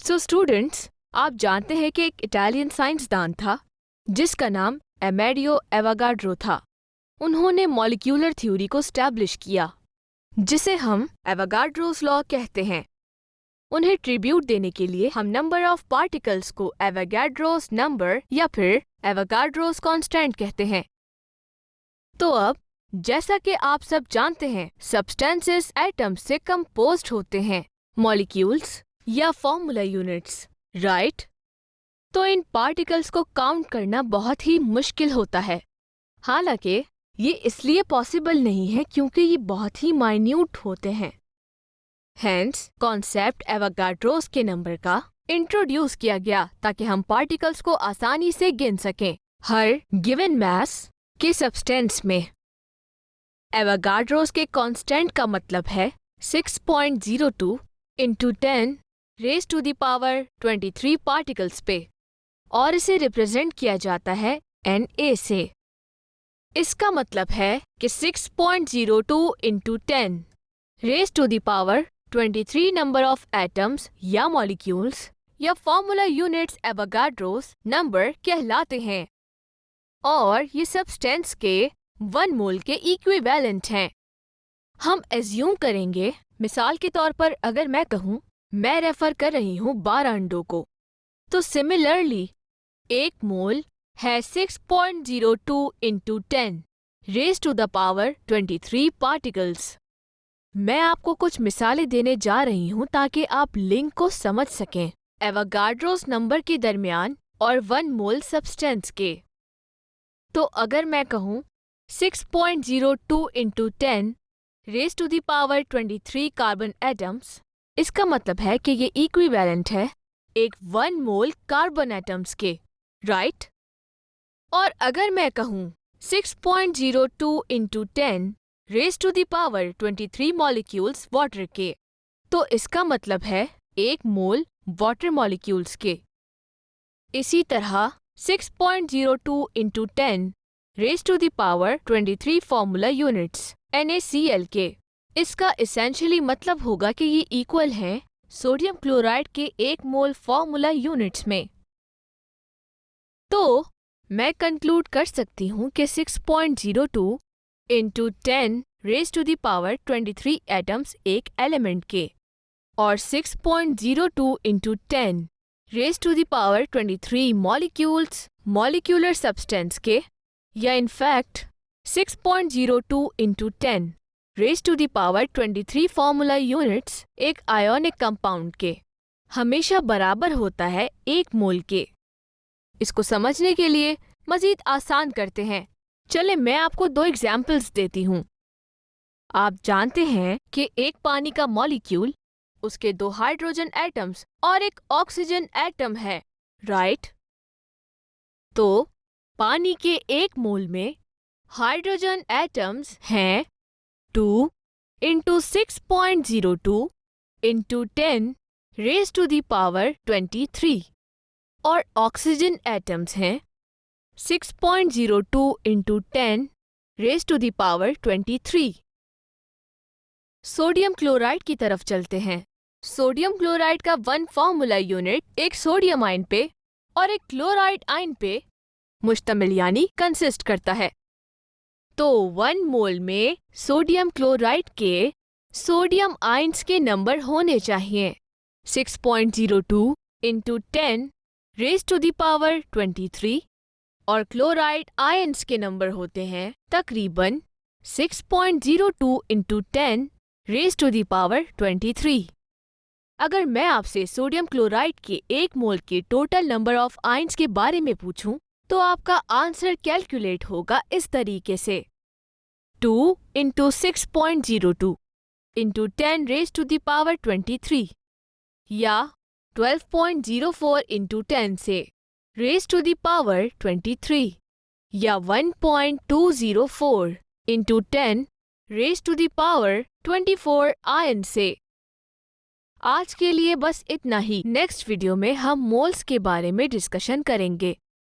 So students, आप जानते हैं कि एक इटालियन साइंसदान था जिसका नाम अमेडियो एवोगाड्रो था। उन्होंने मॉलिक्यूलर थ्योरी को स्टैब्लिश किया जिसे हम एवोगाड्रोस लॉ कहते हैं। उन्हें ट्रिब्यूट देने के लिए हम नंबर ऑफ पार्टिकल्स को एवोगाड्रोस नंबर या फिर एवोगाड्रोस कांस्टेंट कहते हैं। तो अब जैसा कि आप सब जानते हैं, सब्सटेंसेस एटम्स से कंपोज्ड होते हैं, मॉलिक्यूल्स या फॉर्मूला यूनिट्स, राइट? तो इन पार्टिकल्स को काउंट करना बहुत ही मुश्किल होता है। हालांकि ये इसलिए पॉसिबल नहीं है क्योंकि ये बहुत ही माइन्यूट होते हैं। हेंस कॉन्सेप्ट एवोगाड्रोस के नंबर का इंट्रोड्यूस किया गया ताकि हम पार्टिकल्स को आसानी से गिन सकें हर गिवन मास के सब्सटेंस में। एवोगाड्रोस के कांस्टेंट का मतलब है 6.02 into 10 raise to the power 23 particles पे, और इसे रिप्रेजेंट किया जाता है Na से। इसका मतलब है कि 6.02 into 10 raise to the power 23 number of atoms या मॉलिक्यूल्स या फॉर्मूला यूनिट्स एवोगाड्रोस नंबर कहलाते हैं, और ये सब्सटेंस के 1 मोल के इक्विवेलेंट हैं। हम एज्यूम करेंगे, मिसाल के तौर पर अगर मैं कहूँ मैं रेफर कर रही हूँ 12 अंडों को, तो सिमिलरली 1 मोल है 6.02 into 10 raise to the power 23 particles. मैं आपको कुछ मिसालें देने जा रही हूँ ताकि आप लिंक को समझ सकें एवोगाड्रोस नंबर के दरमियान और 1 मोल सब्सटेंस के। तो अगर मैं कहूँ 6.02 into 10 raise to the power 23 carbon atoms, इसका मतलब है कि ये इक्विवेलेंट है एक 1 मोल कार्बन एटम्स के, राइट? और अगर मैं कहूँ 6.02 into 10 raise to the power 23 molecules water के, तो इसका मतलब है 1 मोल वाटर मॉलिक्यूल्स के। इसी तरह 6.02 into 10 raise to the power 23 formula units NaCl के, इसका इसेंशियली मतलब होगा कि ये इक्वल हैं सोडियम क्लोराइड के 1 मोल फॉर्मूला यूनिट्स में। तो मैं कंक्लूड कर सकती हूँ कि 6.02 into 10 raise to the power 23 atoms एक एलिमेंट के, और 6.02 into 10 raise to the power 23 molecules molecular substance के, या in fact 6.02 into 10 raise to the power 23 formula units एक आयोनिक कंपाउंड के हमेशा बराबर होता है 1 मोल के। इसको समझने के लिए मज़ीद आसान करते हैं। चले मैं आपको 2 एग्जाम्पल्स देती हूँ। आप जानते हैं कि एक पानी का मॉलिक्यूल, उसके 2 हाइड्रोजन एटम्स और एक ऑक्सीजन एटम है, राइट? तो पानी के 1 मोल में हाइड्रोजन एटम्स हैं 2 into 6.02 into 10 raise to the power 23, और ऑक्सीजन एटम्स हैं 6.02 into 10 raise to the power 23। Sodium chloride की तरफ चलते हैं। सोडियम क्लोराइड का 1 फॉर्मूला यूनिट एक सोडियम आयन पे और एक क्लोराइड आयन पे मुश्तमिल यानी कंसिस्ट करता है। तो 1 मोल में सोडियम क्लोराइड के सोडियम आयन्स के नंबर होने चाहिए 6.02 into 10 raise to the power 23, और क्लोराइड आयन्स के नंबर होते हैं तकरीबन 6.02 into 10 raise to the power 23। अगर मैं आपसे सोडियम क्लोराइड के 1 मोल के टोटल नंबर ऑफ आयन्स के बारे में पूछूं, तो आपका आंसर कैलकुलेट होगा इस तरीके से 2 into 6.02 into 10 raise to the power 23, या 12.04 इंटू 10 से रेज़ टू द पावर 23, या 1.204 into 10 raise to the power 24 ion से। आज के लिए बस इतना ही। नेक्स्ट वीडियो में हम मोल्स के बारे में डिस्कशन करेंगे।